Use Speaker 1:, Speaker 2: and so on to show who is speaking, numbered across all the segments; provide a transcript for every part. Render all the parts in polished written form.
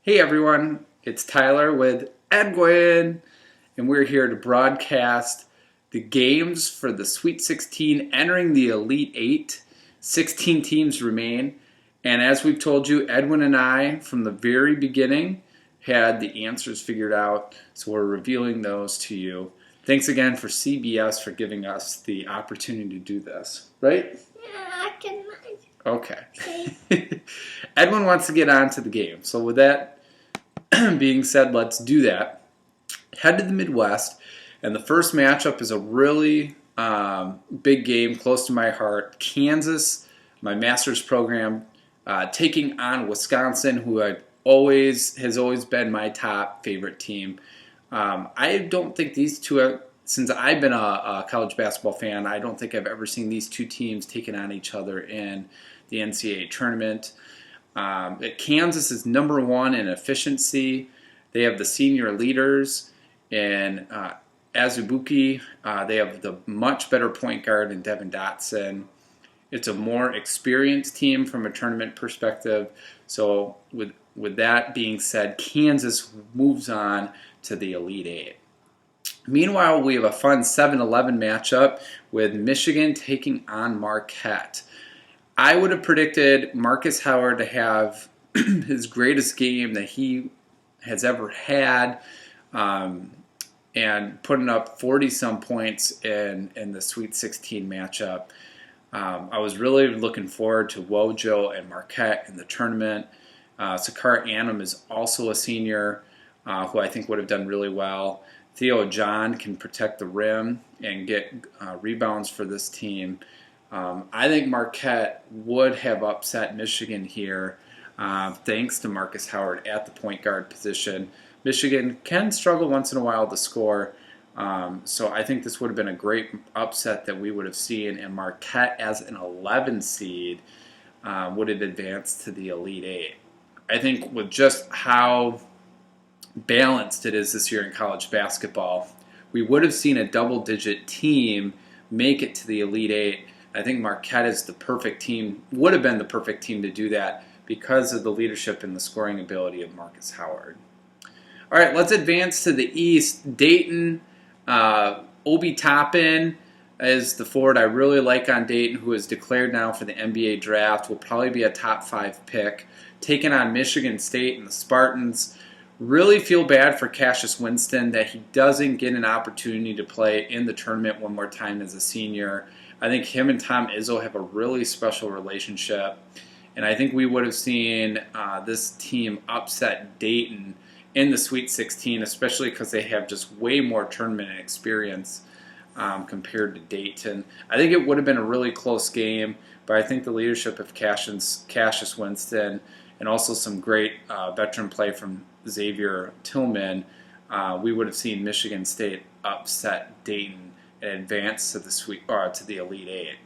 Speaker 1: Hey everyone, it's Tyler with Edwin, and we're here to broadcast the games for the Sweet 16 entering the Elite 8. 16 teams remain, and as we've told you, Edwin and I, from the very beginning, had the answers figured out, so we're revealing those to you. Thanks again for CBS for giving us the opportunity to do this, right?
Speaker 2: Yeah, I can.
Speaker 1: Okay. Edwin wants to get on to the game, so with that being said, let's do that. Head to the Midwest, and the first matchup is a really big game close to my heart. Kansas, my master's program, taking on Wisconsin, who has always been my top favorite team. I don't think these two, since I've been a college basketball fan, I don't think I've ever seen these two teams taking on each other in the NCAA tournament. Kansas is number one in efficiency. They have the senior leaders in Azubuike. They have the much better point guard in Devin Dotson. It's a more experienced team from a tournament perspective. So with that being said, Kansas moves on to the Elite Eight. Meanwhile, we have a fun 7-11 matchup with Michigan taking on Marquette. I would have predicted Marcus Howard to have his greatest game that he has ever had, and putting up 40-some points in the Sweet 16 matchup. I was really looking forward to Wojo and Marquette in the tournament. Sakara Annam is also a senior who I think would have done really well. Theo John can protect the rim and get rebounds for this team. I think Marquette would have upset Michigan here thanks to Marcus Howard at the point guard position. Michigan can struggle once in a while to score, so I think this would have been a great upset that we would have seen, and Marquette as an 11 seed would have advanced to the Elite Eight. I think with just how balanced it is this year in college basketball, we would have seen a double-digit team make it to the Elite Eight. I think Marquette is the perfect team, would have been the perfect team to do that because of the leadership and the scoring ability of Marcus Howard. All right, let's advance to the East. Dayton, Obi Toppin is the forward I really like on Dayton, who is declared now for the NBA draft, will probably be a top 5 pick, taking on Michigan State and the Spartans. Really feel bad for Cassius Winston that he doesn't get an opportunity to play in the tournament one more time as a senior. I think him and Tom Izzo have a really special relationship, and I think we would have seen this team upset Dayton in the Sweet 16, especially because they have just way more tournament experience compared to Dayton. I think it would have been a really close game, but I think the leadership of Cassius Winston and also some great veteran play from Xavier Tillman, we would have seen Michigan State upset Dayton and advance to the Elite Eight.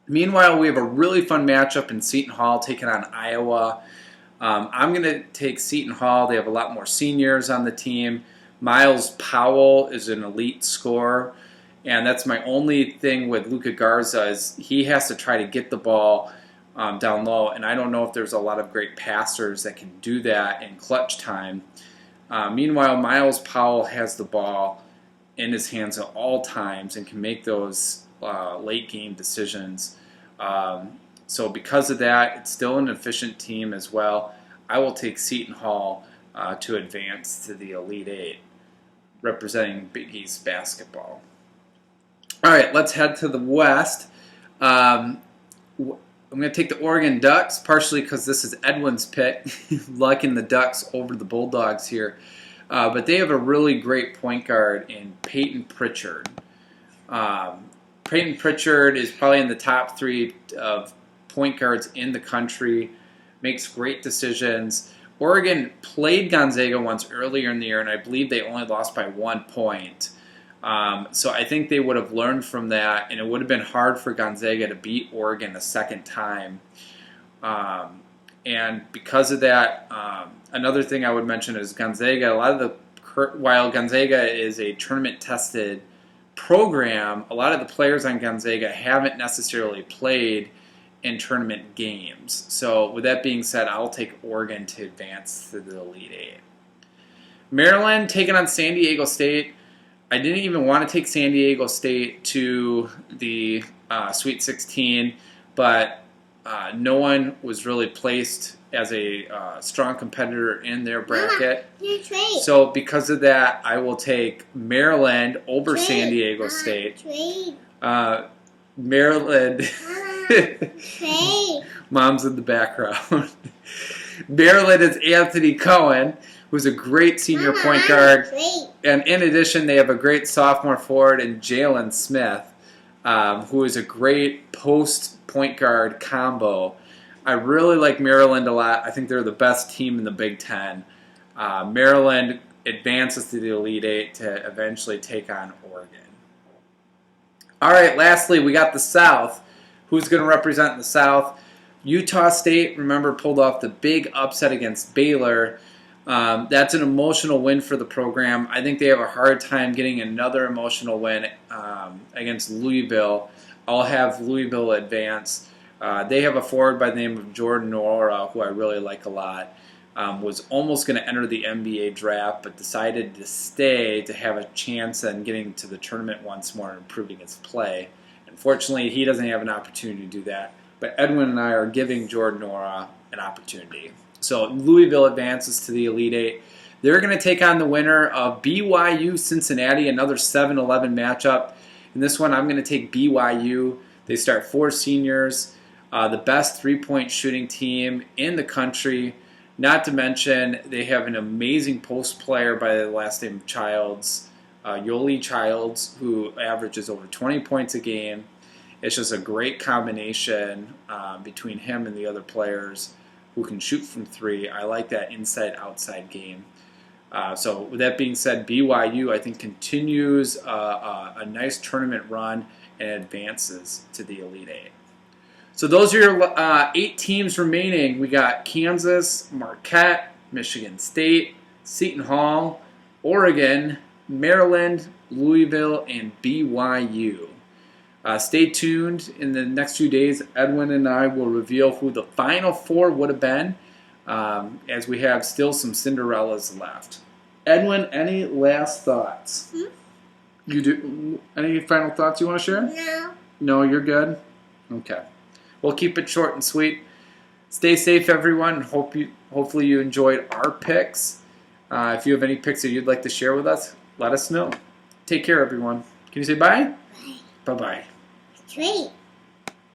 Speaker 1: Meanwhile, we have a really fun matchup in Seton Hall taking on Iowa. I'm going to take Seton Hall. They have a lot more seniors on the team. Miles Powell is an elite scorer, and that's my only thing with Luka Garza is he has to try to get the ball down low, and I don't know if there's a lot of great passers that can do that in clutch time. Meanwhile, Miles Powell has the ball in his hands at all times and can make those late game decisions. So because of that, it's still an efficient team as well. I will take Seton Hall to advance to the Elite Eight, representing Big East basketball. All right, let's head to the West. I'm going to take the Oregon Ducks, partially because this is Edwin's pick, liking the Ducks over the Bulldogs here. But they have a really great point guard in Peyton Pritchard. Peyton Pritchard is probably in the top 3 of point guards in the country, makes great decisions. Oregon played Gonzaga once earlier in the year, and I believe they only lost by 1 point. So I think they would have learned from that, and it would have been hard for Gonzaga to beat Oregon a second time. And because of that, another thing I would mention is Gonzaga. While Gonzaga is a tournament-tested program, a lot of the players on Gonzaga haven't necessarily played in tournament games. So with that being said, I'll take Oregon to advance to the Elite Eight. Maryland taking on San Diego State. I didn't even want to take San Diego State to the Sweet 16, but no one was really placed as a strong competitor in their bracket.
Speaker 2: Mama,
Speaker 1: so because of that, I will take Maryland over San Diego State. Maryland. Mom's in the background. Maryland is Anthony Cohen, who's a great senior point guard. And in addition, they have a great sophomore forward in Jalen Smith, who is a great post point guard combo. I really like Maryland a lot. I think they're the best team in the Big Ten. Maryland advances to the Elite Eight to eventually take on Oregon. All right, lastly, we got the South. Who's going to represent the South? Utah State, remember, pulled off the big upset against Baylor. That's an emotional win for the program. I think they have a hard time getting another emotional win against Louisville. I'll have Louisville advance. They have a forward by the name of Jordan Nwora, who I really like a lot. Was almost going to enter the NBA draft, but decided to stay to have a chance in getting to the tournament once more and improving his play. Unfortunately, he doesn't have an opportunity to do that. But Edwin and I are giving Jordan Nwora an opportunity. So Louisville advances to the Elite Eight. They're going to take on the winner of BYU Cincinnati, another 7-11 matchup. In this one, I'm going to take BYU. They start 4 seniors, the best three-point shooting team in the country. Not to mention, they have an amazing post player by the last name of Childs, Yoli Childs, who averages over 20 points a game. It's just a great combination between him and the other players who can shoot from 3. I like that inside-outside game. So with that being said, BYU, I think, continues a nice tournament run and advances to the Elite Eight. So those are your 8 teams remaining. We got Kansas, Marquette, Michigan State, Seton Hall, Oregon, Maryland, Louisville, and BYU. Stay tuned. In the next few days, Edwin and I will reveal who the final 4 would have been, as we have still some Cinderellas left. Edwin, any last thoughts? You do? Any final thoughts you want to share?
Speaker 2: No.
Speaker 1: No, you're good? Okay. We'll keep it short and sweet. Stay safe, everyone. Hopefully you enjoyed our picks. If you have any picks that you'd like to share with us, let us know. Take care, everyone. Can you say bye?
Speaker 2: Bye.
Speaker 1: Bye-bye.
Speaker 2: Great.